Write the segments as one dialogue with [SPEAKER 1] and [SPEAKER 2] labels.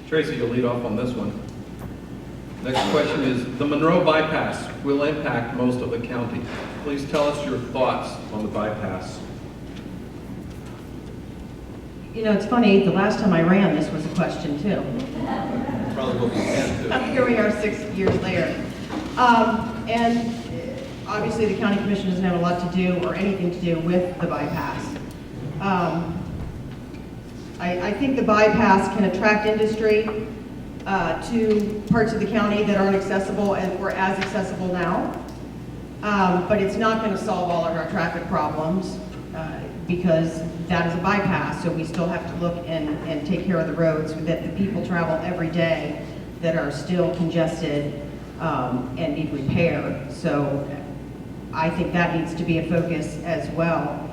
[SPEAKER 1] Tracy, you'll lead off on this one. Next question is, the Monroe Bypass will impact most of the county. Please tell us your thoughts on the bypass.
[SPEAKER 2] You know, it's funny, the last time I ran, this was a question too.
[SPEAKER 1] Probably will be again, too.
[SPEAKER 2] Here we are 6 years later. And obviously the county commission doesn't have a lot to do or anything to do with the bypass. I think the bypass can attract industry to parts of the county that aren't accessible or as accessible now. But it's not going to solve all of our traffic problems because that is a bypass, so we still have to look and take care of the roads that the people travel every day that are still congested and need repair. So I think that needs to be a focus as well.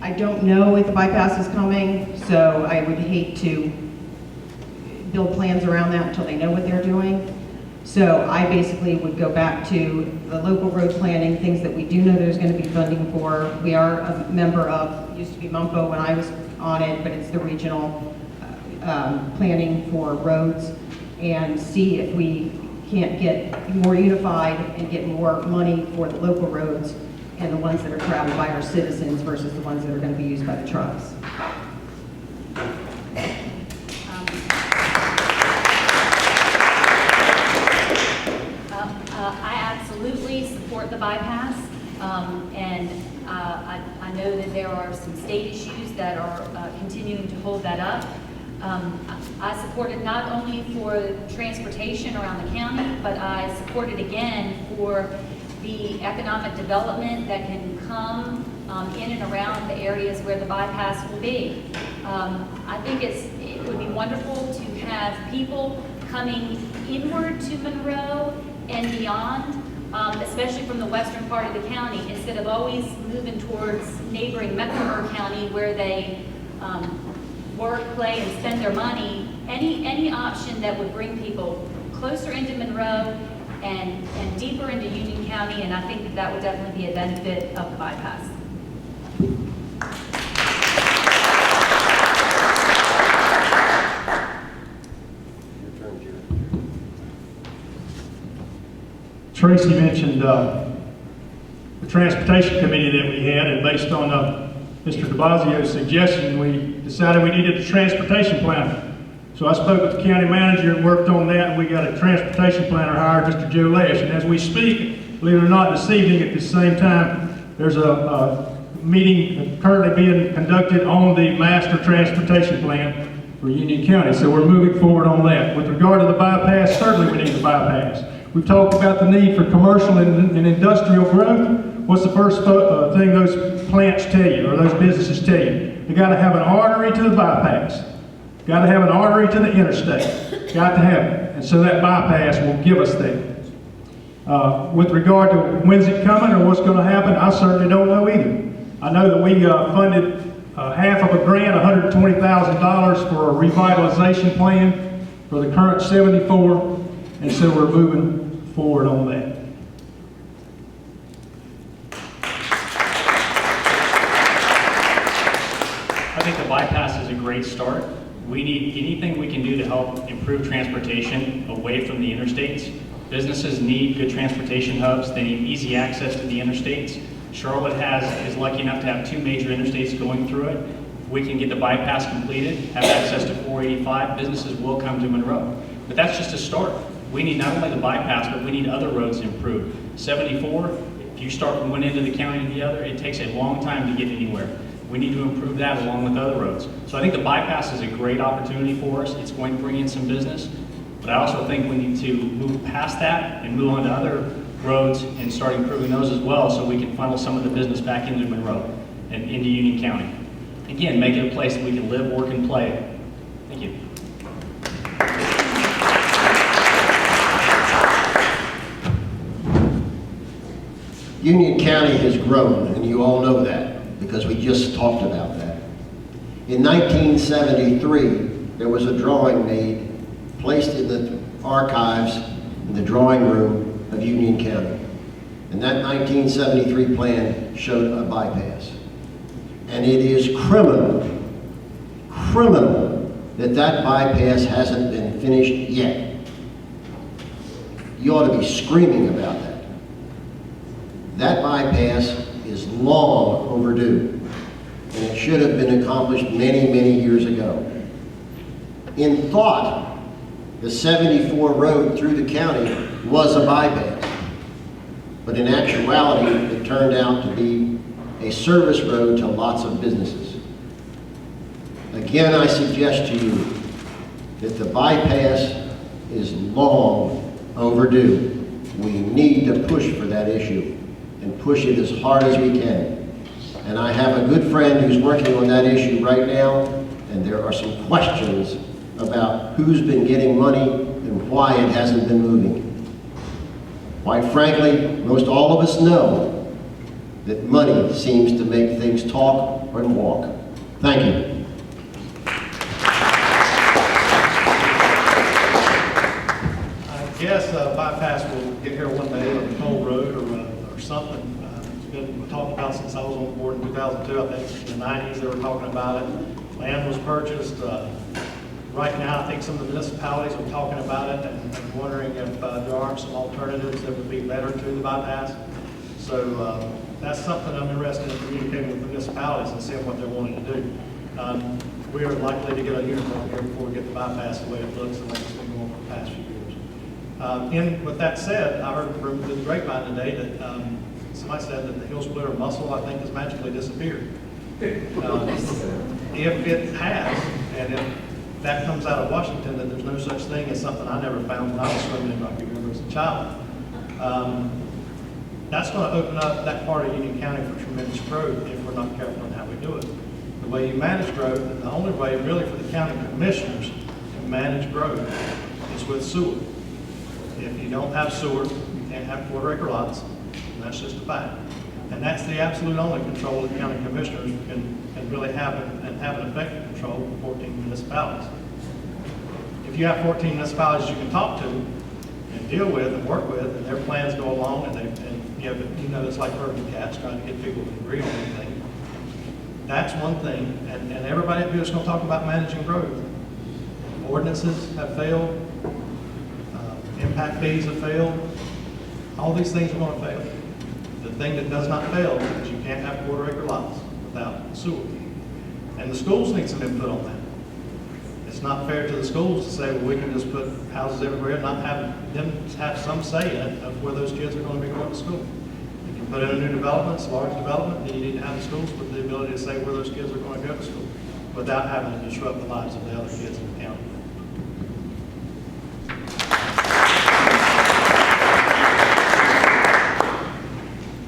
[SPEAKER 2] I don't know if the bypass is coming, so I would hate to build plans around that until they know what they're doing. So I basically would go back to the local road planning, things that we do know there's going to be funding for. We are a member of, used to be MUMPO when I was on it, but it's the regional planning for roads, and see if we can't get more unified and get more money for the local roads and the ones that are traveled by our citizens versus the ones that are going to be used by the trucks.
[SPEAKER 3] I absolutely support the bypass, and I know that there are some state issues that are continuing to hold that up. I support it not only for transportation around the county, but I support it again for the economic development that can come in and around the areas where the bypass will be. I think it would be wonderful to have people coming inward to Monroe and beyond, especially from the western part of the county, instead of always moving towards neighboring Mecklenburg County where they work, play, and spend their money. Any option that would bring people closer into Monroe and deeper into Union County, and I think that would definitely be a benefit of the bypass.
[SPEAKER 4] Tracy mentioned the transportation committee that we had, and based on Mr. DeBasio's suggestion, we decided we needed a transportation planner. So I spoke with the county manager and worked on that, and we got a transportation planner hired, Mr. Joe Lesh. And as we speak, believe it or not, this evening at the same time, there's a meeting currently being conducted on the master transportation plan for Union County. So we're moving forward on that. With regard to the bypass, certainly we need the bypass. We've talked about the need for commercial and industrial growth. What's the first thing those plants tell you, or those businesses tell you? They got to have an artery to the bypass. Got to have an artery to the interstate. Got to have it. And so that bypass will give us that. With regard to when's it coming or what's going to happen, I certainly don't know either. I know that we funded half of a grant, $120,000 for a revitalization plan for the current 74, and so we're moving forward on that.
[SPEAKER 5] I think the bypass is a great start. We need anything we can do to help improve transportation away from the interstates. Businesses need good transportation hubs. They need easy access to the interstates. Charlotte is lucky enough to have 2 major interstates going through it. If we can get the bypass completed, have access to 485, businesses will come to Monroe. But that's just a start. We need not only the bypass, but we need other roads improved. 74, if you start from one end of the county to the other, it takes a long time to get anywhere. We need to improve that along with other roads. So I think the bypass is a great opportunity for us. It's going to bring in some business, but I also think we need to move past that and move on to other roads and start improving those as well so we can funnel some of the business back into Monroe and into Union County. Again, make it a place that we can live, work, and play. Thank you.
[SPEAKER 6] Union County has grown, and you all know that because we just talked about that. In 1973, there was a drawing made, placed in the archives in the drawing room of Union County. And that 1973 plan showed a bypass. And it is criminal criminal that that bypass hasn't been finished yet. You ought to be screaming about that. That bypass is long overdue, and it should have been accomplished many, many years ago. In thought, the 74 road through the county was a bypass, but in actuality, it turned out to be a service road to lots of businesses. Again, I suggest to you that the bypass is long overdue. We need to push for that issue and push it as hard as we can. And I have a good friend who's working on that issue right now, and there are some questions about who's been getting money and why it hasn't been moving. Quite frankly, most all of us know that money seems to make things talk and walk. Thank you.
[SPEAKER 4] I guess bypass will get here one day, or a toll road, or something. It's been talked about since I was on the board in 2002. I think in the 90s they were talking about it. Land was purchased. Right now, I think some of the municipalities are talking about it and wondering if there aren't some alternatives that would be better to the bypass. So that's something I'm interested in communicating with the municipalities and seeing what they're wanting to do. We are likely to get a uniform here before we get the bypass the way it looks and like it's been going for the past few years. With that said, I heard from the grapevine today that somebody said that the hill splitter muscle, I think, has magically disappeared. If it has, and if that comes out of Washington, that there's no such thing as something I never found when I was swimming in Rocky River as a child. That's going to open up that part of Union County for tremendous growth if we're not careful in how we do it. The way you manage growth, and the only way really for the county commissioners to manage growth is with sewer. If you don't have sewer, you can't have quarter-acre lots, and that's just a fact. And that's the absolute only control that county commissioners can really have and have an effective control of 14 municipalities. If you have 14 municipalities you can talk to and deal with and work with, and their plans go along, and it's like herding cats trying to get people to agree on anything. That's one thing, and everybody up here is going to talk about managing growth. Ordinances have failed, impact fees have failed. All these things are going to fail. The thing that does not fail is you can't have quarter-acre lots without sewer. And the schools need some input on that. It's not fair to the schools to say, well, we can just put houses everywhere and not have them have some say in it of where those kids are going to be going to school. If you put in a new development, it's a large development, then you need to have the schools with the ability to say where those kids are going to go to school without having to disrupt the lives of the other kids in the county.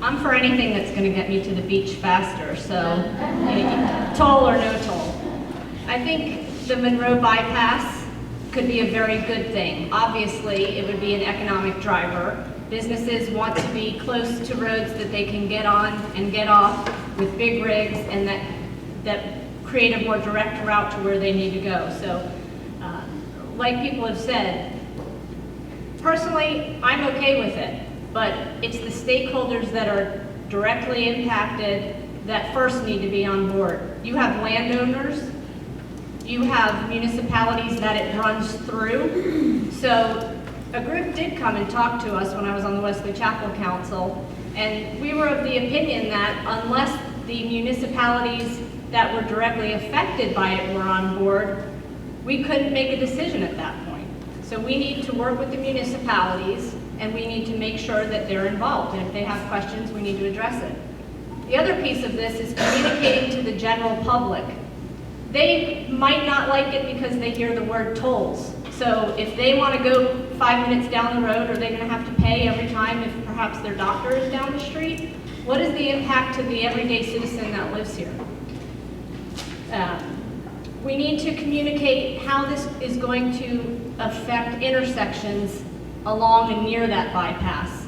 [SPEAKER 7] I'm for anything that's going to get me to the beach faster, so toll or no toll. I think the Monroe Bypass could be a very good thing. Obviously, it would be an economic driver. Businesses want to be close to roads that they can get on and get off with big rigs, and that create a more direct route to where they need to go. So, like people have said, personally, I'm okay with it. But it's the stakeholders that are directly impacted that first need to be on board. You have landowners, you have municipalities that it runs through. So a group did come and talk to us when I was on the Wesley Chapel Council, and we were of the opinion that unless the municipalities that were directly affected by it were on board, we couldn't make a decision at that point. So we need to work with the municipalities, and we need to make sure that they're involved. And if they have questions, we need to address it. The other piece of this is communicating to the general public. They might not like it because they hear the word tolls. So if they want to go 5 minutes down the road, are they going to have to pay every time if perhaps their doctor is down the street? What is the impact to the everyday citizen that lives here? We need to communicate how this is going to affect intersections along and near that bypass.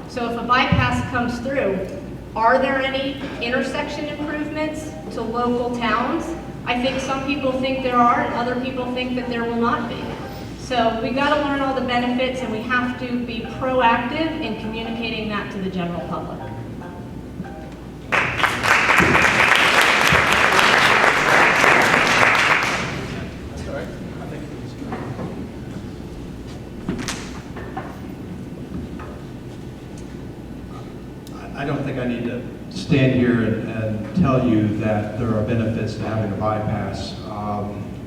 [SPEAKER 7] So if a bypass comes through, are there any intersection improvements to local towns? I think some people think there are, and other people think that there will not be. So we got to learn all the benefits, and we have to be proactive in communicating that to the general public.
[SPEAKER 8] I need to stand here and tell you that there are benefits to having a bypass.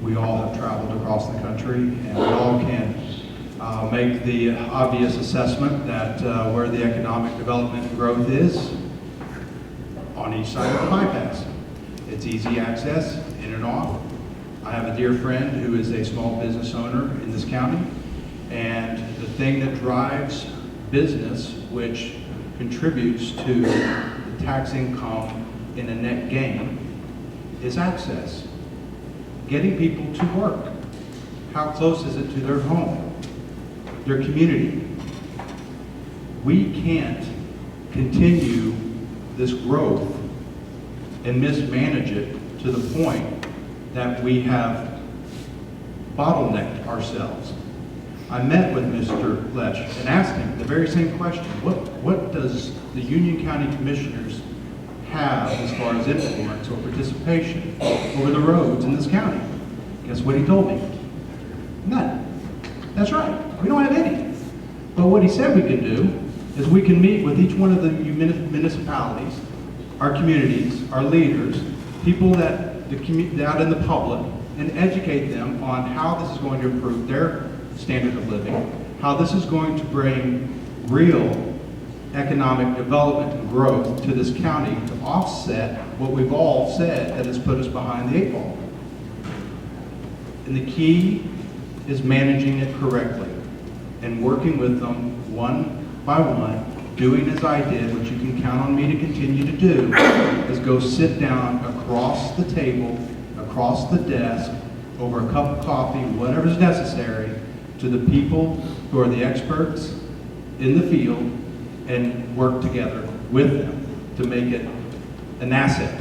[SPEAKER 8] We all have traveled across the country, and we all can make the obvious assessment that where the economic development and growth is on each side of the bypass. It's easy access, in and off. I have a dear friend who is a small business owner in this county, and the thing that drives business, which contributes to the tax income in a net gain, is access. Getting people to work. How close is it to their home, their community? We can't continue this growth and mismanage it to the point that we have bottlenecked ourselves. I met with Mr. Lesh and asked him the very same question. What does the Union County Commissioners have as far as influence or participation over the roads in this county? Guess what he told me? None. That's right. We don't have any. But what he said we can do is we can meet with each one of the municipalities, our communities, our leaders, people that out in the public, and educate them on how this is going to improve their standard of living, how this is going to bring real economic development and growth to this county to offset what we've all said that has put us behind the 8 ball. And the key is managing it correctly and working with them one by one, doing as I did, which you can count on me to continue to do, is go sit down across the table, across the desk, over a cup of coffee, whatever's necessary, to the people who are the experts in the field, and work together with them to make it an asset